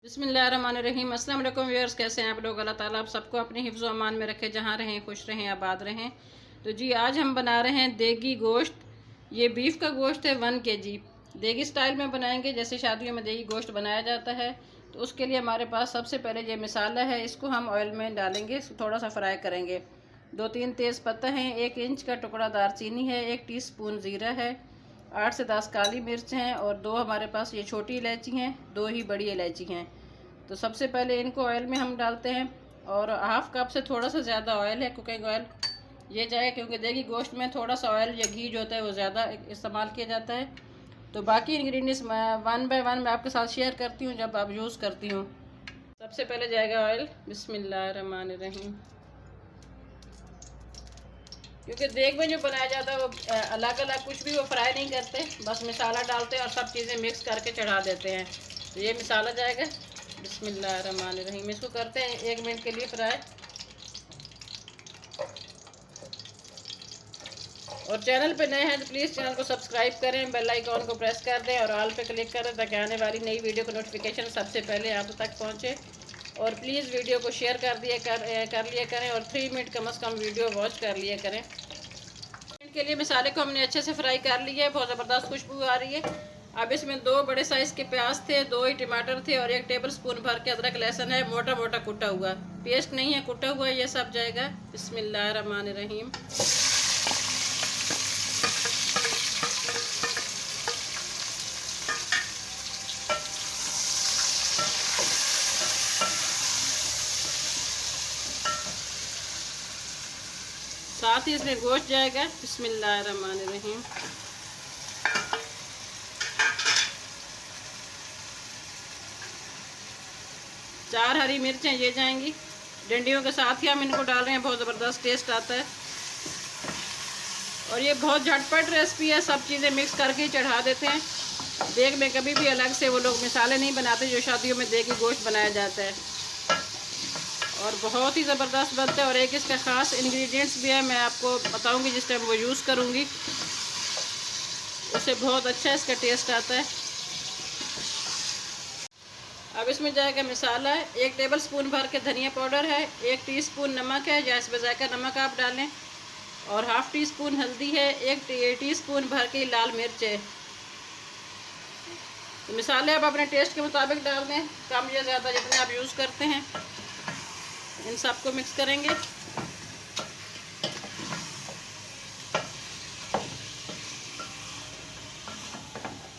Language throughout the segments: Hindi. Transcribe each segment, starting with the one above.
बिस्मिल्लाहिर्रहमानिर्रहीम। अस्सलाम वालेकुम व्यूअर्स, कैसे हैं आप लोग। अल्लाह ताला आप सबको अपने हिफ्ज़ व अमान में रखे, जहाँ रहें खुश रहें आबाद रहें। तो जी आज हम बना रहे हैं देगी गोश्त। ये बीफ का गोश्त है 1 kg। देगी स्टाइल में बनाएंगे जैसे शादियों में देगी गोश्त बनाया जाता है। तो उसके लिए हमारे पास सबसे पहले ये मसाला है, इसको हम ऑयल में डालेंगे, थोड़ा सा फ्राई करेंगे। 2-3 तेज़ पत्ता हैं, 1 इंच का टुकड़ा दारचीनी है, 1 टीस्पून ज़ीरा है, 8 से 10 काली मिर्च हैं और 2 हमारे पास ये छोटी इलायची हैं, 2 ही बड़ी इलायची हैं। तो सबसे पहले इनको ऑयल में हम डालते हैं और हाफ़ कप से थोड़ा सा ज़्यादा ऑयल है, कुकिंग ऑयल ये जाए, क्योंकि देगी गोश्त में थोड़ा सा ऑयल या घी जो होता है वो ज़्यादा इस्तेमाल किया जाता है। तो बाकी इंग्रेडिएंट्स मैं 1 बाय 1 मैं आपके साथ शेयर करती हूँ जब आप यूज़ करती हूँ। सबसे पहले जाएगा ऑयल। बिस्मिल्लाहिर्रहमानिर्रहीम। क्योंकि देग में जो बनाया जाता है वो अलग अलग कुछ भी वो फ्राई नहीं करते, बस मसाला डालते हैं और सब चीज़ें मिक्स करके चढ़ा देते हैं। तो ये मसाला जाएगा। बिस्मिल्लाहिर्रहमानिर्रहीम। इसको करते हैं 1 मिनट के लिए फ्राई। और चैनल पे नए हैं तो प्लीज़ चैनल को सब्सक्राइब करें, बेल आइकॉन को प्रेस कर दें और ऑल पे क्लिक करें ताकि आने वाली नई वीडियो का नोटिफिकेशन सबसे पहले आप तक पहुंचे। और प्लीज़ वीडियो को शेयर कर लिया करें और 3 मिनट कम से कम वीडियो वॉच कर लिया करें। के लिए मसाले को हमने अच्छे से फ्राई कर लिया है, बहुत ज़बरदस्त खुशबू आ रही है। अब इसमें 2 बड़े साइज़ के प्याज थे, 2 ही टमाटर थे और 1 टेबल स्पून भर के अदरक लहसुन है, मोटा मोटा कुटा हुआ, पेस्ट नहीं है, कुटा हुआ, ये सब जाएगा। बिस्मिल्लाहिर्रहमानिर्रहीम। साथ ही इसमें गोश्त जाएगा। बिस्मिल्लाहिर्रहमानिर्रहीम। चार हरी मिर्चें ये जाएंगी, डंडियों के साथ ही हम इनको डाल रहे हैं, बहुत ज़बरदस्त टेस्ट आता है। और ये बहुत झटपट रेसिपी है, सब चीज़ें मिक्स करके चढ़ा देते हैं। देग में कभी भी अलग से वो लोग मसाले नहीं बनाते जो शादियों में देगी गोश्त बनाया जाता है, और बहुत ही ज़बरदस्त बनता है। और एक इसका ख़ास इंग्रेडिएंट्स भी है, मैं आपको बताऊंगी जिस टाइम वो यूज़ करूंगी, उससे बहुत अच्छा इसका टेस्ट आता है। अब इसमें जाएगा मसाला। 1 टेबल स्पून भर के धनिया पाउडर है, 1 टीस्पून नमक है, जायज़ बज़ायका नमक आप डालें, और हाफ़ टी स्पून हल्दी है, 1 टीस्पून भर के लाल मिर्च है। तो मसाले आप अपने टेस्ट के मुताबिक डाल दें, कम या ज़्यादा जितने आप यूज़ करते हैं। इन सबको मिक्स करेंगे।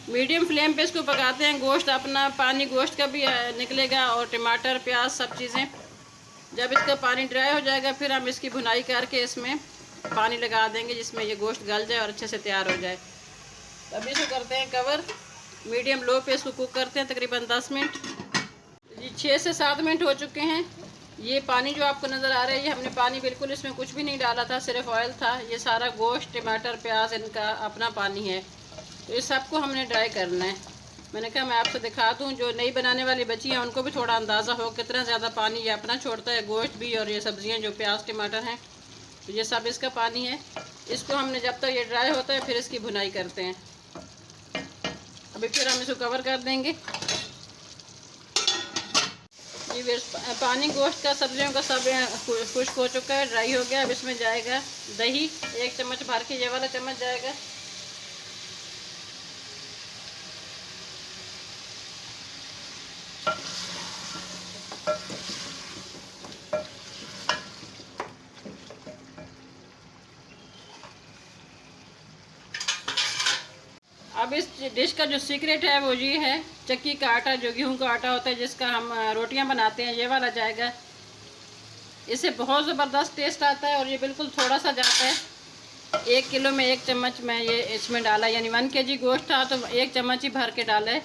मीडियम फ्लेम पे इसको पकाते हैं। गोश्त अपना पानी गोश्त का भी निकलेगा और टमाटर प्याज सब चीज़ें। जब इसका पानी ड्राई हो जाएगा फिर हम इसकी भुनाई करके इसमें पानी लगा देंगे जिसमें ये गोश्त गल जाए और अच्छे से तैयार हो जाए। तभी इसको करते हैं कवर, मीडियम लो पे इसको कुक करते हैं तकरीबन 10 मिनट। जी 6 से 7 मिनट हो चुके हैं। ये पानी जो आपको नज़र आ रहा है, ये हमने पानी बिल्कुल इसमें कुछ भी नहीं डाला था, सिर्फ ऑयल था। ये सारा गोश्त टमाटर प्याज इनका अपना पानी है। तो इस सबको हमने ड्राई करना है। मैंने कहा मैं आपसे दिखा दूं, जो नई बनाने वाली बच्ची हैं उनको भी थोड़ा अंदाज़ा हो कितना ज़्यादा पानी ये अपना छोड़ता है, गोश्त भी और ये सब्ज़ियां जो प्याज टमाटर हैं, तो ये सब इसका पानी है। इसको हमने जब तक ये ड्राई होता है फिर इसकी भुनाई करते हैं। अभी फिर हम इसको कवर कर देंगे। ये पानी गोश्त का सब्जियों का सब खुश्क हो चुका है, ड्राई हो गया। अब इसमें जाएगा दही, 1 चम्मच भर के ये वाला चम्मच जाएगा। अब इस डिश का जो सीक्रेट है वो ये है, चक्की का आटा, जो गेहूं का आटा होता है जिसका हम रोटियां बनाते हैं, ये वाला जाएगा। इससे बहुत ज़बरदस्त टेस्ट आता है और ये बिल्कुल थोड़ा सा जाता है। 1 किलो में 1 चम्मच मैं ये इसमें डाला, यानी 1 kg गोश्त था तो 1 चम्मच ही भर के डाला है।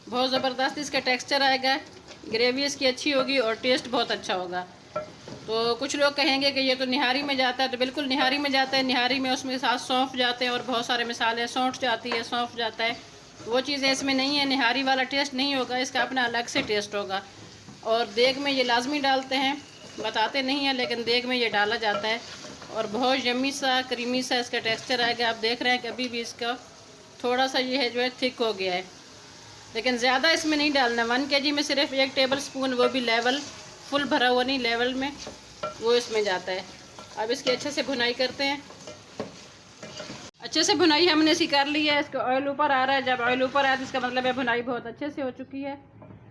बहुत ज़बरदस्त इसका टेक्स्चर आएगा, ग्रेवी इसकी अच्छी होगी और टेस्ट बहुत अच्छा होगा। तो कुछ लोग कहेंगे कि ये तो निहारी में जाता है, तो बिल्कुल निहारी में जाता है। निहारी में उसमें साथ सौंफ जाते हैं और बहुत सारे मसाले, सौंठ जाती है, सौंफ जाता है, वो चीज़ें इसमें नहीं है। निहारी वाला टेस्ट नहीं होगा, इसका अपना अलग से टेस्ट होगा। और देग में ये लाजमी डालते हैं, बताते नहीं हैं लेकिन देग में ये डाला जाता है और बहुत यम्मी सा क्रीमी सा इसका टेक्स्चर आएगा। आप देख रहे हैं कि अभी भी इसका थोड़ा सा ये है जो है थिक हो गया है। लेकिन ज़्यादा इसमें नहीं डालना। 1 kg में सिर्फ 1 टेबल स्पून, वो भी लेवल, फुल भरा हुआ नहीं, लेवल में वो इसमें जाता है। अब इसकी अच्छे से भुनाई करते हैं। अच्छे से भुनाई हमने इसकी कर ली है। इसका ऑयल ऊपर आ रहा है, जब ऑयल ऊपर आया तो इसका मतलब है भुनाई बहुत अच्छे से हो चुकी है।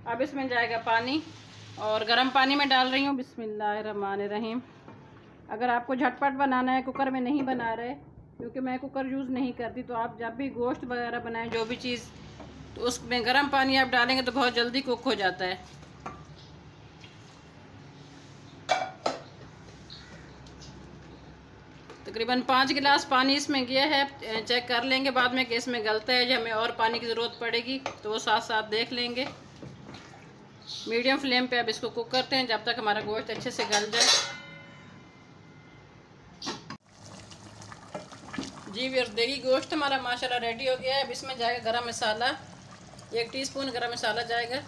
अब इसमें जाएगा पानी, और गर्म पानी में डाल रही हूँ। बिस्मिल्लाहिर्रहमानिर्रहीम। अगर आपको झटपट बनाना है, कुकर में नहीं बना रहे, क्योंकि मैं कुकर यूज़ नहीं करती, तो आप जब भी गोश्त वगैरह बनाएं, जो भी चीज़, तो उसमें गर्म पानी आप डालेंगे तो बहुत जल्दी कुक हो जाता है। तकरीबन 5 गिलास पानी इसमें गया है। चेक कर लेंगे बाद में कि इसमें गलता है या हमें और पानी की ज़रूरत पड़ेगी, तो वो साथ साथ देख लेंगे। मीडियम फ्लेम पे अब इसको कुक करते हैं जब तक हमारा गोश्त अच्छे से गल जाए। जी व्यूअर्स, देखिए गोश्त हमारा माशाल्लाह रेडी हो गया है। अब इसमें जाएगा गरम मसाला, 1 टीस्पून गरम मसाला जाएगा,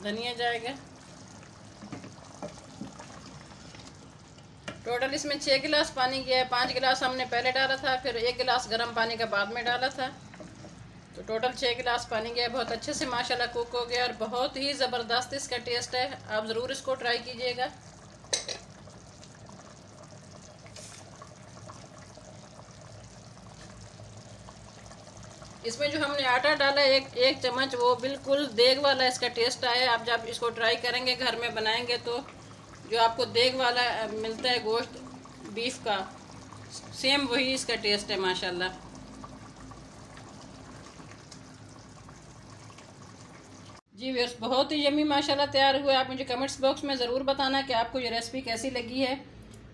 धनिया जाएगा। टोटल इसमें 6 गिलास पानी गया है। 5 गिलास हमने पहले डाला था, फिर 1 गिलास गर्म पानी का बाद में डाला था, तो टोटल 6 गिलास पानी गया है। बहुत अच्छे से माशाल्लाह कुक हो गया और बहुत ही ज़बरदस्त इसका टेस्ट है। आप ज़रूर इसको ट्राई कीजिएगा। इसमें जो हमने आटा डाला है, एक चम्मच, वो बिल्कुल देग वाला इसका टेस्ट आया। आप जब इसको ट्राई करेंगे, घर में बनाएंगे, तो जो आपको देग वाला मिलता है गोश्त बीफ का, सेम वही इसका टेस्ट है माशाल्लाह। जी व्यूअर्स, बहुत ही यम्मी माशाल्लाह तैयार हुआ है। आप मुझे कमेंट्स बॉक्स में ज़रूर बताना कि आपको ये रेसिपी कैसी लगी है।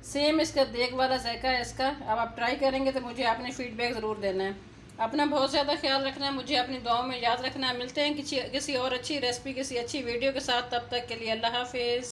सेम इसका देग वाला जायका है इसका। अब आप ट्राई करेंगे तो मुझे अपने फीडबैक ज़रूर देना है। अपना बहुत ज़्यादा ख्याल रखना है, मुझे अपनी दुआओं में याद रखना है। मिलते हैं किसी और अच्छी रेसिपी, किसी अच्छी वीडियो के साथ। तब तक के लिए अल्लाह हाफिज़।